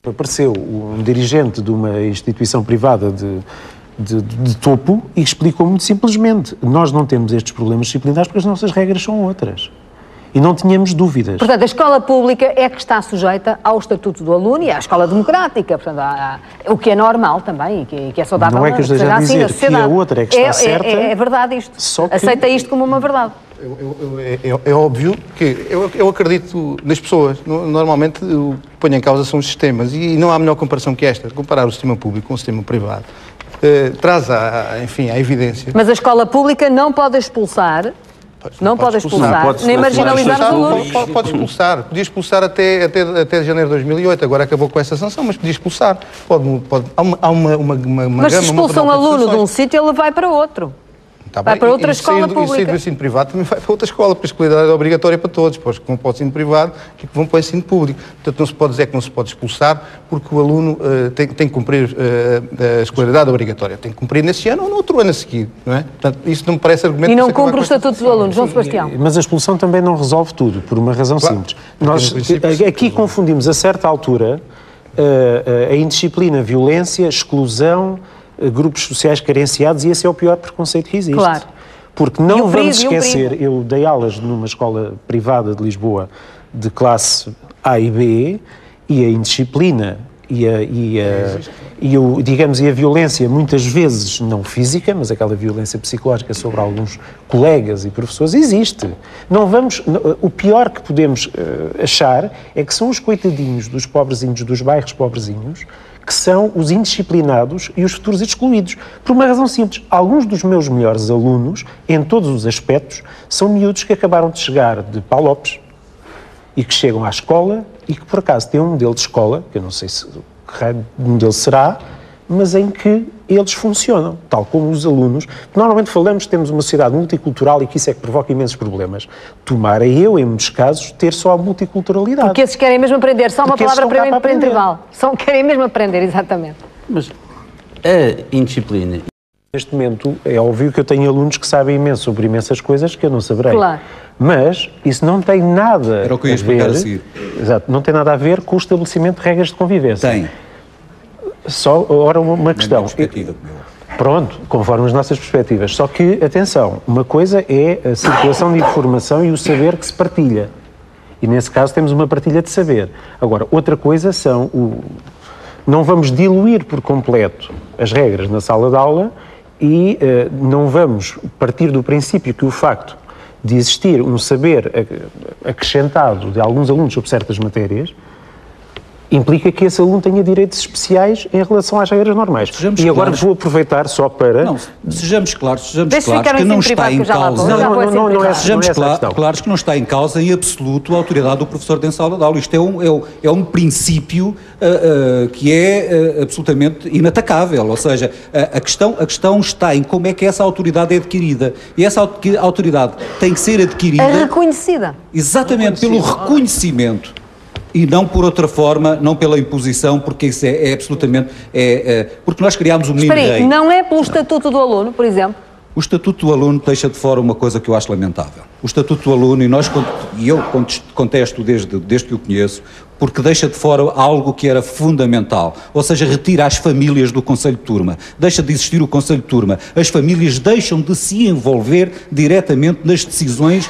Apareceu um dirigente de uma instituição privada de topo e explicou muito simplesmente: nós não temos estes problemas disciplinares porque as nossas regras são outras. E não tínhamos dúvidas. Portanto, a escola pública é que está sujeita ao Estatuto do Aluno e à escola democrática, portanto, o que é normal também e que é saudável. Não é que eu esteja a dizer que a outra é que está certa. É verdade isto. Só que... Aceita isto como uma verdade. É óbvio que eu acredito nas pessoas. Normalmente o que ponho em causa são os sistemas e não há melhor comparação que esta. Comparar o sistema público com o sistema privado traz, enfim, a evidência. Mas a escola pública não pode expulsar... Não pode expulsar, nem marginalizar os alunos. Pode expulsar. Podia expulsar até janeiro de 2008. Agora acabou com essa sanção, mas podia expulsar. Há uma mas se expulsa um aluno de um sítio, ele vai para outro. Tá vai bem. para outra escola pública. E sair do ensino privado também vai para outra escola, porque a escolaridade é obrigatória para todos, para os que vão para o ensino privado e que vão para o ensino público. Portanto, não se pode dizer que não se pode expulsar, porque o aluno tem que cumprir a escolaridade obrigatória. Tem que cumprir nesse ano ou no outro ano a seguir, não é? Portanto, isso não me parece argumento... E não cumpre o Estatuto do Aluno, João Sebastião. Mas a expulsão também não resolve tudo, por uma razão simples. Nós aqui confundimos, a certa altura, a indisciplina, violência, exclusão, grupos sociais carenciados, e esse é o pior preconceito que existe. Claro. Porque não vamos esquecer, eu dei aulas numa escola privada de Lisboa de classe A e B, e a indisciplina e a violência, muitas vezes não física, mas aquela violência psicológica sobre alguns colegas e professores, existe. O pior que podemos achar é que são os coitadinhos dos pobrezinhos, dos bairros pobrezinhos, que são os indisciplinados e os futuros excluídos. Por uma razão simples. Alguns dos meus melhores alunos, em todos os aspectos, são miúdos que acabaram de chegar de Pau Lopes e que chegam à escola e que, por acaso, têm um modelo de escola, que eu não sei se que raio de modelo será, mas em que eles funcionam, tal como os alunos. Normalmente temos uma sociedade multicultural e que isso é que provoca imensos problemas. Tomara eu, em muitos casos, ter só a multiculturalidade. Porque esses querem mesmo aprender, só uma palavra para intervalo. Querem mesmo aprender, exatamente. Mas a indisciplina... Neste momento, é óbvio que eu tenho alunos que sabem imenso sobre imensas coisas que eu não saberei. Claro. Mas isso não tem nada Era o que eu ia explicar a seguir. Exato, não tem nada a ver com o estabelecimento de regras de convivência. Tem. Só, ora, uma questão. Pronto, conforme as nossas perspectivas. Só que, atenção, uma coisa é a circulação de informação e o saber que se partilha. E, nesse caso, temos uma partilha de saber. Agora, outra coisa não vamos diluir por completo as regras na sala de aula e não vamos partir do princípio que o facto de existir um saber acrescentado de alguns alunos sobre certas matérias implica que esse aluno tenha direitos especiais em relação às regras normais. Sejamos e agora claros. Vou aproveitar só para... Não, sejamos claros Deixa que não está em causa... Sejamos claros que não está em causa em absoluto a autoridade do professor de sala de aula. Isto é um princípio que é absolutamente inatacável. Ou seja, a questão está em como é que essa autoridade é adquirida. E essa autoridade tem que ser adquirida... reconhecida. Exatamente, pelo reconhecimento. E não por outra forma, não pela imposição, porque isso é absolutamente... porque nós criámos um menino rei. Não é pelo Estatuto do Aluno, por exemplo? O Estatuto do Aluno deixa de fora uma coisa que eu acho lamentável. O Estatuto do Aluno, e eu contesto desde que o conheço, porque deixa de fora algo que era fundamental, ou seja, retira as famílias do Conselho de Turma, deixa de existir o Conselho de Turma, as famílias deixam de se envolver diretamente nas decisões,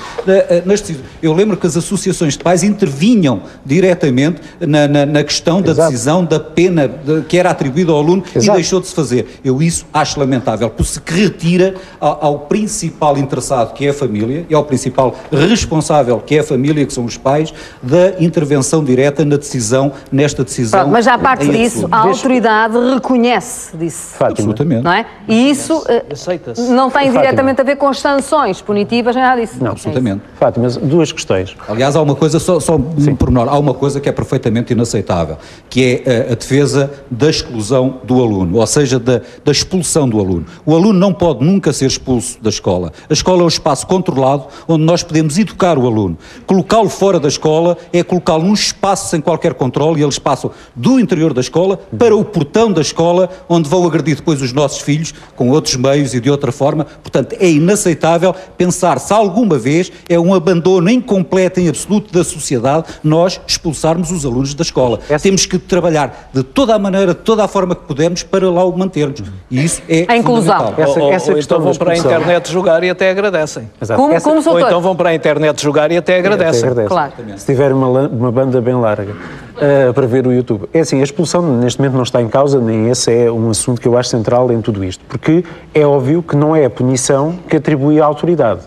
eu lembro que as associações de pais intervinham diretamente na questão da decisão da pena que era atribuída ao aluno. Exato. E deixou de se fazer. Eu isso acho lamentável, porque se retira ao principal interessado, que é a família, e ao principal responsável, que é a família, que são os pais, da intervenção direta nesta decisão. Pronto, mas já a parte disso, a autoridade reconhece disso. Absolutamente. Não é? E isso não tem diretamente a ver com as sanções punitivas, nem nada disso. Não, absolutamente. Fátima, mas duas questões. Aliás, há uma coisa, só um pormenor, há uma coisa que é perfeitamente inaceitável, que é a defesa da exclusão do aluno, ou seja, da expulsão do aluno. O aluno não pode nunca ser expulso da escola. A escola é um espaço controlado onde nós podemos educar o aluno. Colocá-lo fora da escola é colocá-lo num espaço sem qualquer controle, e eles passam do interior da escola para o portão da escola, onde vão agredir depois os nossos filhos, com outros meios e de outra forma. Portanto, é inaceitável pensar se alguma vez é um abandono incompleto, em absoluto, da sociedade, nós expulsarmos os alunos da escola. Temos que trabalhar de toda a maneira, de toda a forma que pudermos para lá o mantermos. E isso é a inclusão. Essa ou então vão para a internet jogar e até agradecem. Como ou então vão para a internet jogar e até agradecem. Claro. Se tiver uma banda bem larga para ver o YouTube. É assim, a expulsão neste momento não está em causa, nem esse é um assunto que eu acho central em tudo isto, porque é óbvio que não é a punição que atribui à autoridade.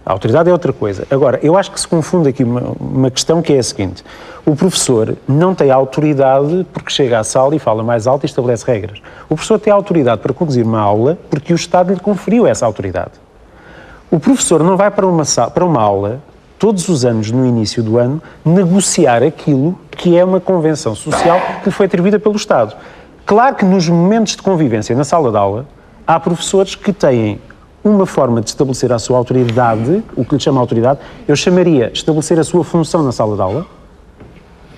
A autoridade é outra coisa. Agora, eu acho que se confunde aqui uma questão que é a seguinte: o professor não tem autoridade porque chega à sala e fala mais alto e estabelece regras. O professor tem autoridade para conduzir uma aula porque o Estado lhe conferiu essa autoridade. O professor não vai para uma aula, todos os anos, no início do ano, negociar aquilo que é uma convenção social que lhe foi atribuída pelo Estado. Claro que nos momentos de convivência na sala de aula, há professores que têm uma forma de estabelecer a sua autoridade, o que lhe chama autoridade, eu chamaria estabelecer a sua função na sala de aula,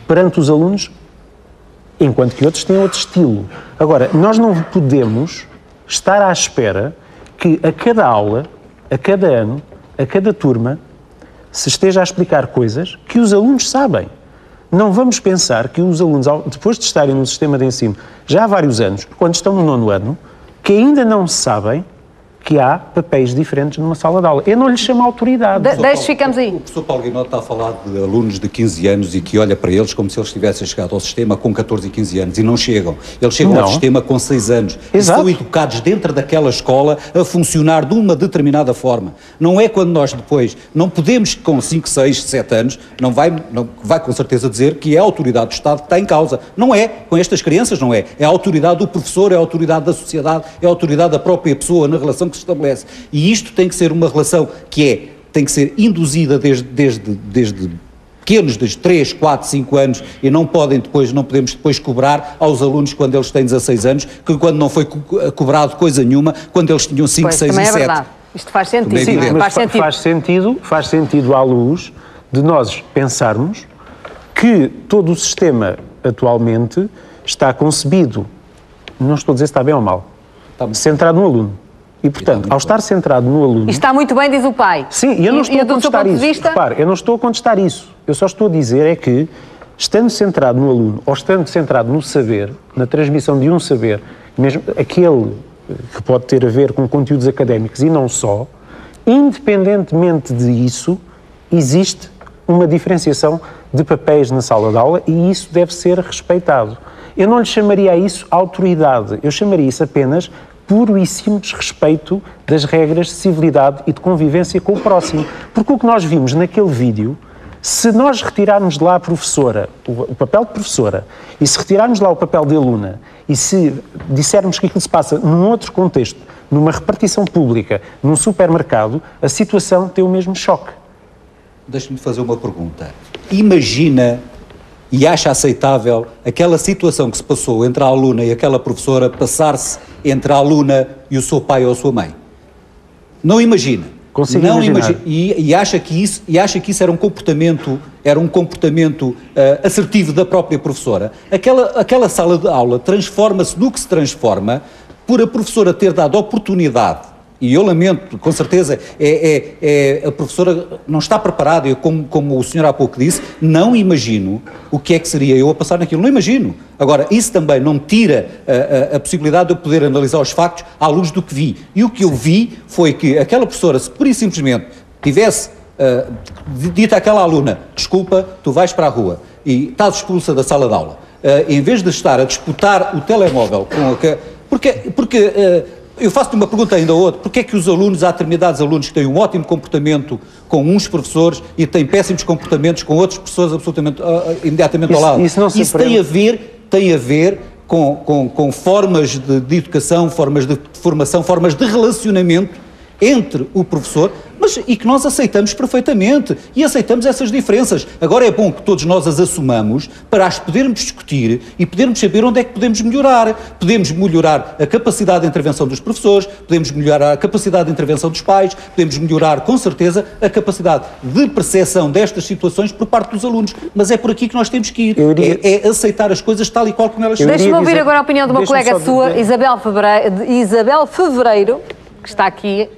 perante os alunos, enquanto que outros têm outro estilo. Agora, nós não podemos estar à espera que a cada aula, a cada ano, a cada turma, se esteja a explicar coisas que os alunos sabem. Não vamos pensar que os alunos, depois de estarem no sistema de ensino já há vários anos, quando estão no 9º ano, que ainda não sabem que há papéis diferentes numa sala de aula. Eu não lhe chamo autoridade. Ficamos aí. O professor Paulo Guinot está a falar de alunos de 15 anos e que olha para eles como se eles tivessem chegado ao sistema com 14 e 15 anos, e não chegam. Eles chegam ao sistema com 6 anos. Exato. E são educados dentro daquela escola a funcionar de uma determinada forma. Não é quando nós depois, não podemos com 5, 6, 7 anos, não vai com certeza dizer que é a autoridade do Estado que está em causa. Não é. Com estas crianças não é. É a autoridade do professor, é a autoridade da sociedade, é a autoridade da própria pessoa na relação que se estabelece. E isto tem que ser uma relação que tem que ser induzida desde pequenos, desde 3, 4, 5 anos, e não podemos depois cobrar aos alunos quando eles têm 16 anos, que quando não foi cobrado coisa nenhuma, quando eles tinham 5, 6 e 7. É verdade. Isto faz sentido. Sim, mas faz sentido à luz de nós pensarmos que todo o sistema atualmente está concebido, não estou a dizer se está bem ou mal, centrado no aluno. E, portanto, ao estar centrado no aluno... Está muito bem, diz o pai. Sim, e eu não estou a contestar isso. Repare, eu não estou a contestar isso. Eu só estou a dizer é que, estando centrado no aluno, ou estando centrado no saber, na transmissão de um saber, mesmo aquele que pode ter a ver com conteúdos académicos e não só, independentemente disso, existe uma diferenciação de papéis na sala de aula e isso deve ser respeitado. Eu não lhe chamaria a isso autoridade, eu chamaria isso apenas puro e simples respeito das regras de civilidade e de convivência com o próximo. Porque o que nós vimos naquele vídeo, se nós retirarmos de lá a professora, o papel de professora, e se retirarmos de lá o papel de aluna, e se dissermos que aquilo se passa num outro contexto, numa repartição pública, num supermercado, a situação tem o mesmo choque. Deixe-me fazer uma pergunta. Imagina e acha aceitável aquela situação que se passou entre a aluna e aquela professora passar-se entre a aluna e o seu pai ou a sua mãe? Não imagina. Consigo imaginar. E acha que isso era um comportamento assertivo da própria professora. Aquela sala de aula transforma-se no que se transforma por a professora ter dado oportunidade. E eu lamento, com certeza, a professora não está preparada. Eu, como o senhor há pouco disse, não imagino o que é que seria eu a passar naquilo. Não imagino. Agora, isso também não me tira a possibilidade de eu poder analisar os factos à luz do que vi. E o que eu vi foi que aquela professora, se pura e simplesmente tivesse dito àquela aluna: desculpa, tu vais para a rua e estás expulsa da sala de aula, em vez de estar a disputar o telemóvel com eu faço-te uma pergunta ainda outra: porque é que há determinados alunos que têm um ótimo comportamento com uns professores e têm péssimos comportamentos com outros professores absolutamente imediatamente ao lado? Isso tem a ver com formas de educação, formas de formação, formas de relacionamento entre o professor. e que nós aceitamos perfeitamente e aceitamos essas diferenças. Agora é bom que todos nós as assumamos para as podermos discutir e podermos saber onde é que podemos melhorar. Podemos melhorar a capacidade de intervenção dos professores, podemos melhorar a capacidade de intervenção dos pais, podemos melhorar, com certeza, a capacidade de percepção destas situações por parte dos alunos. Mas é por aqui que nós temos que ir. É aceitar as coisas tal e qual como elas são. Deixe-me ouvir agora a opinião de uma colega sua, Isabel Fevereiro, que está aqui.